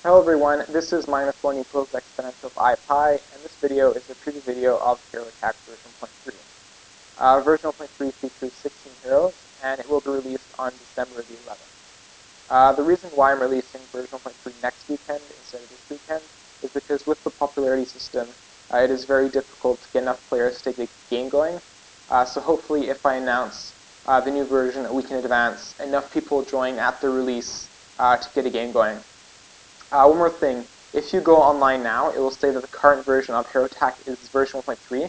Hello everyone, this is -1 equals exponential of I pi, and this video is a preview video of Hero Attack version 1.3. Version 1.3 features 16 heroes, and it will be released on December the 11th. The reason why I'm releasing version 1.3 next weekend instead of this weekend is because with the popularity system, it is very difficult to get enough players to get the game going. So hopefully if I announce the new version a week in advance, enough people join at the release to get a game going. One more thing, if you go online now, it will say that the current version of Hero Attack is version 1.3.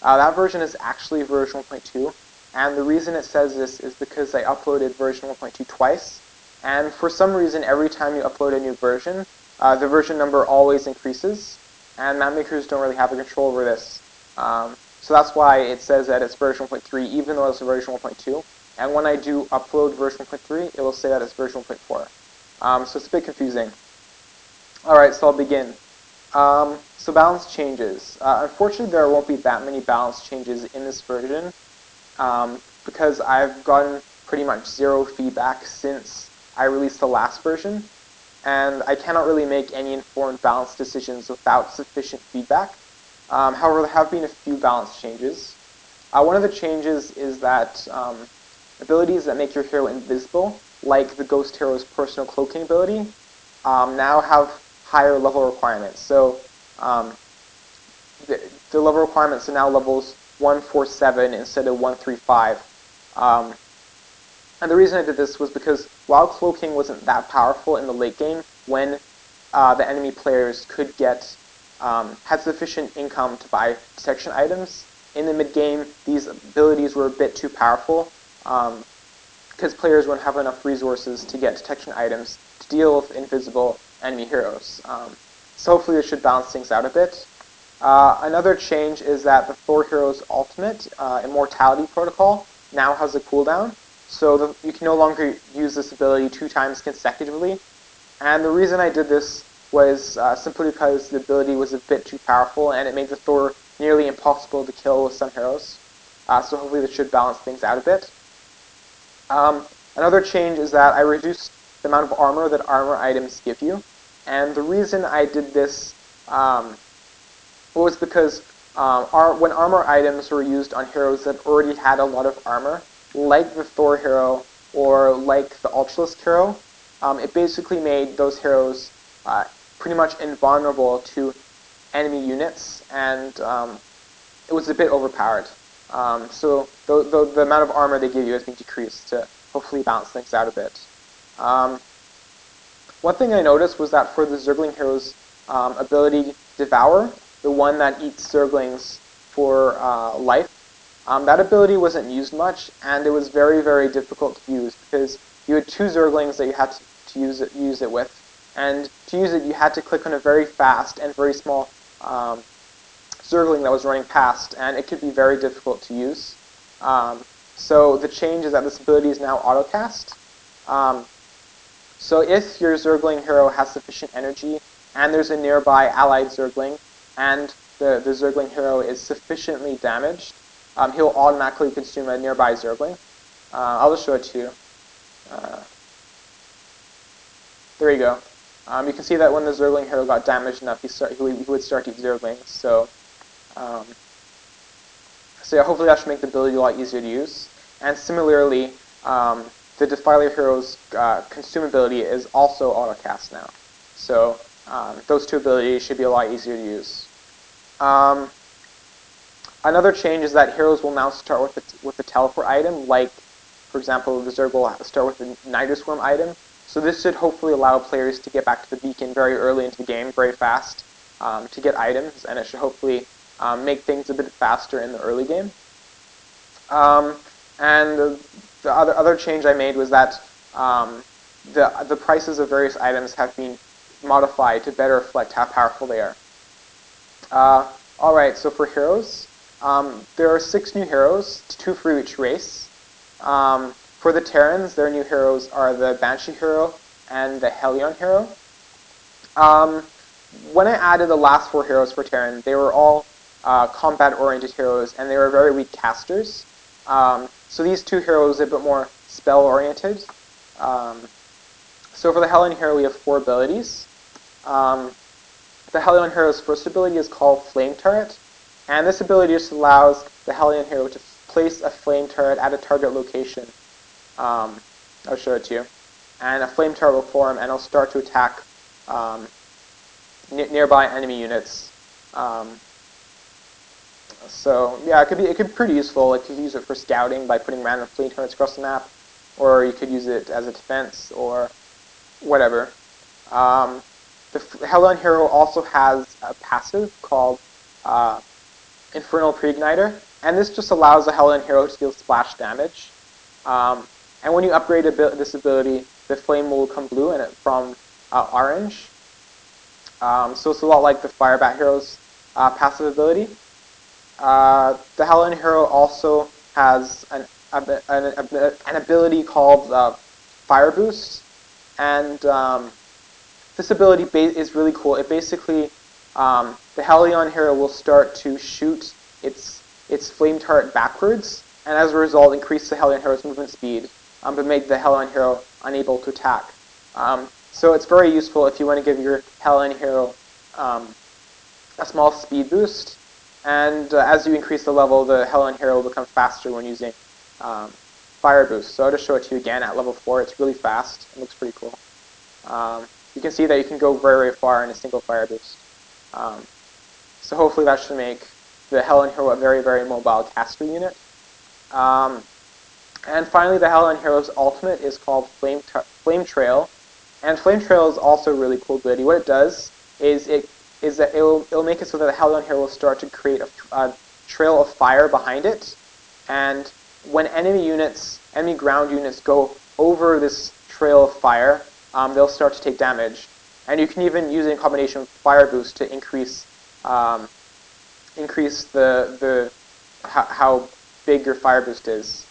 That version is actually version 1.2, and the reason it says this is because I uploaded version 1.2 twice, and for some reason every time you upload a new version, the version number always increases, and map makers don't really have a control over this. So that's why it says that it's version 1.3 even though it's version 1.2, and when I do upload version 1.3, it will say that it's version 1.4. So it's a bit confusing. Alright, so I'll begin. So balance changes. Unfortunately, there won't be that many balance changes in this version because I've gotten pretty much zero feedback since I released the last version, and I cannot really make any informed balance decisions without sufficient feedback. However, there have been a few balance changes. One of the changes is that abilities that make your hero invisible, like the Ghost Hero's personal cloaking ability, now have higher level requirements. So the level requirements are now levels 147 instead of 135. And the reason I did this was because while cloaking wasn't that powerful in the late game, when the enemy players could get had sufficient income to buy detection items, in the mid game these abilities were a bit too powerful because players wouldn't have enough resources to get detection items to deal with invisible enemy heroes. So hopefully this should balance things out a bit. Another change is that the Thor hero's ultimate, Immortality Protocol, now has a cooldown, so you can no longer use this ability 2 times consecutively. And the reason I did this was simply because the ability was a bit too powerful and it made the Thor nearly impossible to kill with some heroes. So hopefully this should balance things out a bit. Another change is that I reduced the amount of armor that armor items give you, and the reason I did this was because when armor items were used on heroes that already had a lot of armor, like the Thor hero or like the Ultralisk hero, it basically made those heroes pretty much invulnerable to enemy units, and it was a bit overpowered. So the amount of armor they give you has been decreased to hopefully balance things out a bit. One thing I noticed was that for the Zergling hero's ability Devour, the one that eats Zerglings for life, that ability wasn't used much, and it was very, very difficult to use because you had 2 Zerglings that you had to use it with, and to use it you had to click on a very fast and very small Zergling that was running past, and it could be very difficult to use. So the change is that this ability is now autocast. So if your Zergling hero has sufficient energy, and there's a nearby allied Zergling, and the Zergling hero is sufficiently damaged, he'll automatically consume a nearby Zergling. I'll just show it to you. There you go. You can see that when the Zergling hero got damaged enough, he would start to eat Zerglings. So yeah, hopefully that should make the ability a lot easier to use. And similarly, the Defiler hero's consumability is also autocast now. So those 2 abilities should be a lot easier to use. Another change is that heroes will now start with the teleport item, like, for example, the Zerg will start with the Niter Swarm item. So this should hopefully allow players to get back to the beacon very early into the game, very fast, to get items, and it should hopefully make things a bit faster in the early game. And the other change I made was that the prices of various items have been modified to better reflect how powerful they are. Alright, so for heroes, there are 6 new heroes, 2 for each race. For the Terrans, their new heroes are the Banshee hero and the Hellion hero. When I added the last 4 heroes for Terran, they were all combat-oriented heroes, and they were very weak casters. So these 2 heroes are a bit more spell-oriented. So for the Hellion hero, we have 4 abilities. The Hellion Hero's first ability is called Flame Turret, and this ability just allows the Hellion Hero to place a flame turret at a target location. I'll show it to you. And a flame turret will form, and it'll start to attack nearby enemy units. So yeah, it could be pretty useful. Like you could use it for scouting by putting random flame turrets across the map, or you could use it as a defense or whatever. The Hellion Hero also has a passive called Infernal Preigniter, and this just allows the Hellion Hero to deal splash damage. And when you upgrade this ability, the flame will become blue and from orange. So it's a lot like the Firebat Hero's passive ability. The Hellion Hero also has an ability called Fire Boost, and this ability is really cool. It basically, the Hellion Hero will start to shoot its flame turret backwards, and as a result increase the Hellion Hero's movement speed, but make the Hellion Hero unable to attack. So it's very useful if you want to give your Hellion Hero a small speed boost, and as you increase the level, the Hellion Hero will become faster when using Fire Boost. So I'll just show it to you again at level 4. It's really fast. It looks pretty cool. You can see that you can go very, very far in a single Fire Boost. So hopefully that should make the Hellion Hero a very, very mobile caster unit. And finally, the Hellion Hero's ultimate is called Flame Trail. And Flame Trail is also a really cool ability. What it does is it'll make it so that the Hellion Hero will start to create a trail of fire behind it. And when enemy ground units go over this trail of fire, they'll start to take damage. And you can even use it in combination with Fire Boost to increase how big your Fire Boost is.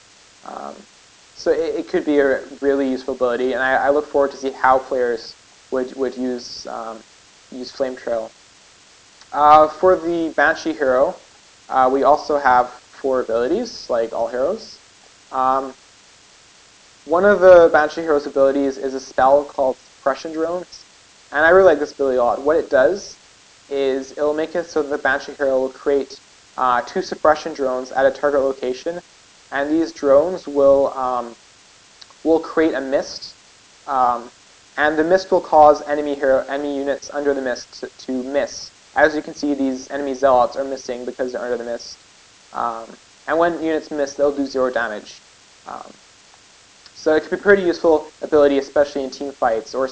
So it could be a really useful ability, and I look forward to see how players would use Flame Trail. For the Banshee hero, we also have 4 abilities, like all heroes. One of the Banshee hero's abilities is a spell called Suppression Drones, and I really like this ability a lot. What it does is it will make it so that the Banshee hero will create 2 suppression drones at a target location, and these drones will create a mist, and the mist will cause enemy units under the mist to miss. As you can see, these enemy zealots are missing because they're under the mist, and when units miss, they'll do 0 damage. So it could be a pretty useful ability, especially in team fights or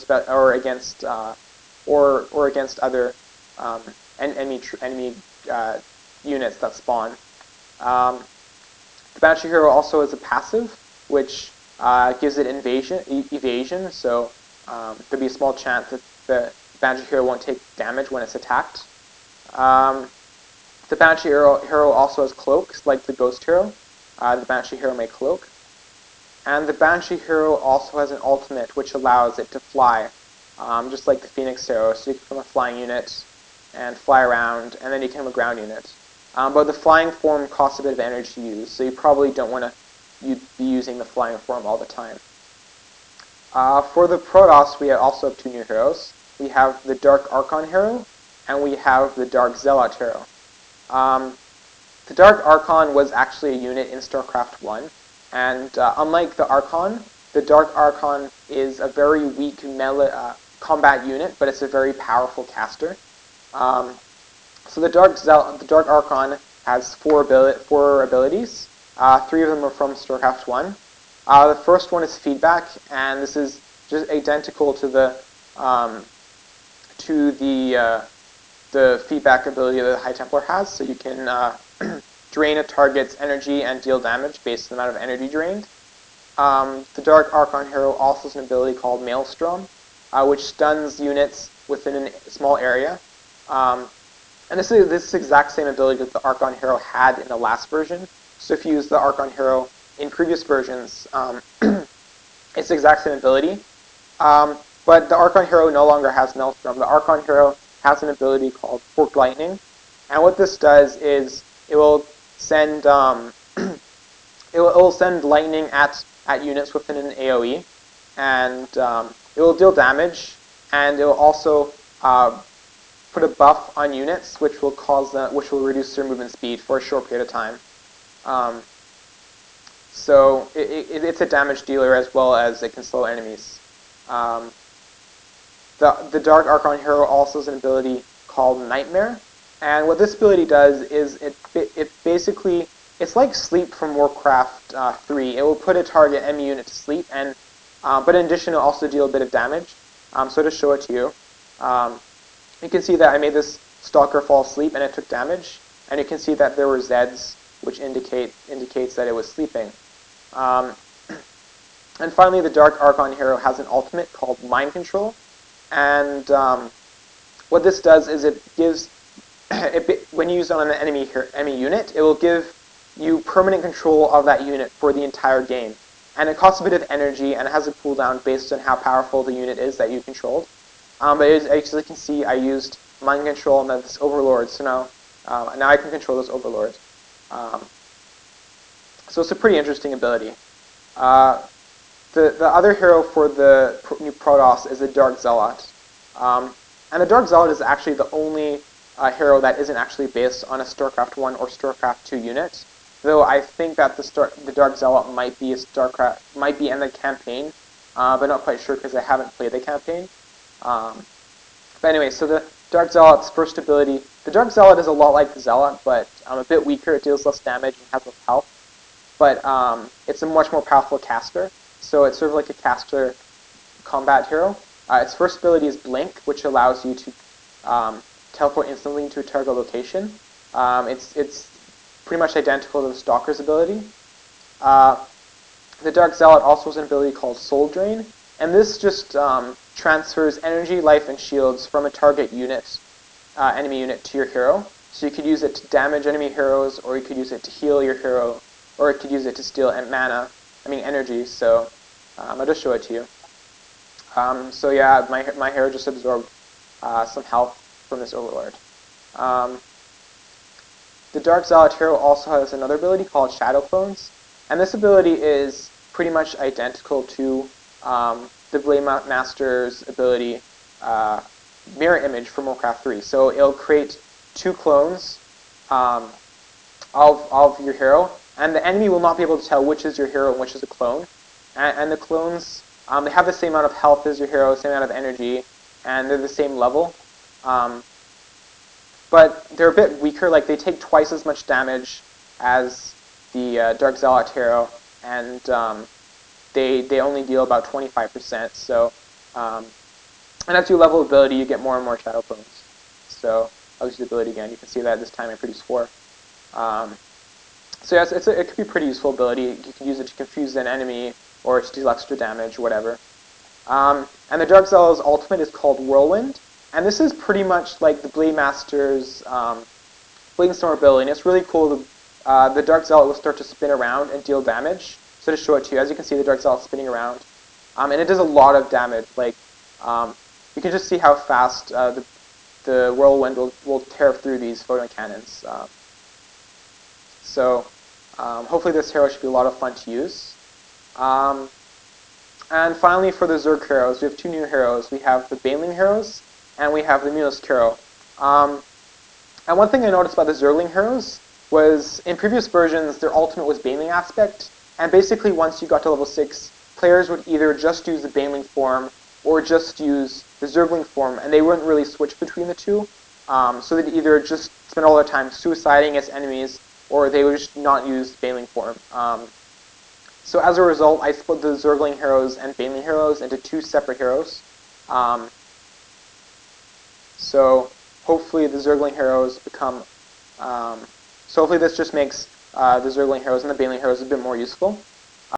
against other enemy units that spawn. The Banshee hero also has a passive, which gives it evasion. So there'll be a small chance that the Banshee hero won't take damage when it's attacked. The Banshee hero also has cloaks, like the Ghost hero. The Banshee hero may cloak. And the Banshee hero also has an ultimate, which allows it to fly, just like the Phoenix hero. So you can become a flying unit and fly around, and then you can become a ground unit. But the flying form costs a bit of energy to use, so you probably don't want to be using the flying form all the time. For the Protoss, we also have 2 new heroes. We have the Dark Archon hero, and we have the Dark Zealot hero. The Dark Archon was actually a unit in StarCraft 1, and unlike the Archon, the Dark Archon is a very weak combat unit, but it's a very powerful caster. So the Dark Archon has 4 abilities. 3 of them are from StarCraft 1. The first one is Feedback, and this is just identical to the Feedback ability that the High Templar has. So you can drain a target's energy and deal damage based on the amount of energy drained. The Dark Archon hero also has an ability called Maelstrom, which stuns units within a small area. And this is the exact same ability that the Archon hero had in the last version. So if you use the Archon hero in previous versions, it's the exact same ability. But the Archon hero no longer has Maelstrom. The Archon hero has an ability called Forked Lightning. And what this does is it will send it will send lightning at units within an AoE, and it will deal damage, and it will also put a buff on units, which will which will reduce their movement speed for a short period of time. Um, so it's a damage dealer as well as it can slow enemies. Um, the Dark Archon hero also has an ability called Nightmare, and what this ability does is it basically it's like Sleep from Warcraft 3. It will put a target enemy unit to sleep, and but in addition, it will also deal a bit of damage. So to show it to you, you can see that I made this Stalker fall asleep and it took damage, and you can see that there were Zeds, which indicates that it was sleeping. Um, and finally, the Dark Archon hero has an ultimate called Mind Control, and what this does is it gives, when you use it on an enemy unit, it will give you permanent control of that unit for the entire game. And it costs a bit of energy, and it has a cooldown based on how powerful the unit is that you controlled. But as you can see, I used Mind Control and then this Overlord, so now I can control this Overlord. So it's a pretty interesting ability. The other hero for the new Protoss is the Dark Zealot. And the Dark Zealot is actually the only hero that isn't actually based on a StarCraft 1 or StarCraft 2 unit. Though I think that the Dark Zealot might be in the campaign, but not quite sure because I haven't played the campaign. But anyway, so the Dark Zealot's first ability, the Dark Zealot is a lot like the Zealot, but a bit weaker. It deals less damage and has less health. But it's a much more powerful caster, so it's sort of like a caster combat hero. Its first ability is Blink, which allows you to teleport instantly to a target location. It's pretty much identical to the Stalker's ability. The Dark Zealot also has an ability called Soul Drain, and this just transfers energy, life, and shields from a target unit, enemy unit, to your hero. So you could use it to damage enemy heroes, or you could use it to heal your hero, or it could use it to steal energy. So I'll just show it to you. So yeah, my hero just absorbed some health from this Overlord. The Dark Zealot hero also has another ability called Shadow Clones, and this ability is pretty much identical to the Blade Master's ability, Mirror Image from Warcraft 3. So it'll create two clones of your hero, and the enemy will not be able to tell which is your hero and which is a clone. And the clones, they have the same amount of health as your hero, same amount of energy, and they're the same level. But they're a bit weaker, like they take twice as much damage as the Dark Zealot hero, and they only deal about 25%. So, and as you level ability, you get more and more Shadow Clones. So I'll use the ability again. You can see that this time I produce 4. So yes, it could be a pretty useful ability. You can use it to confuse an enemy or to deal extra damage, whatever. And the Dark Zealot's ultimate is called Whirlwind, and this is pretty much like the Blade Master's Blade Storm ability, and it's really cool. The Dark Zealot will start to spin around and deal damage. So to show it to you, as you can see, the Dark Zealot spinning around, and it does a lot of damage. Like you can just see how fast the Whirlwind will tear through these photon cannons. So hopefully this hero should be a lot of fun to use. And finally, for the Zerg heroes, we have 2 new heroes. We have the Baneling heroes, and we have the Mutalisk hero. And one thing I noticed about the Zergling heroes was, in previous versions, their ultimate was Baneling aspect, and basically once you got to level 6, players would either just use the Baneling form, or just use the Zergling form, and they wouldn't really switch between the two. So they'd either just spend all their time suiciding its enemies, or they would just not use Baneling form. So as a result, I split the Zergling heroes and Baneling heroes into 2 separate heroes. So hopefully the Zergling heroes so hopefully this just makes the Zergling heroes and the Baneling heroes a bit more useful.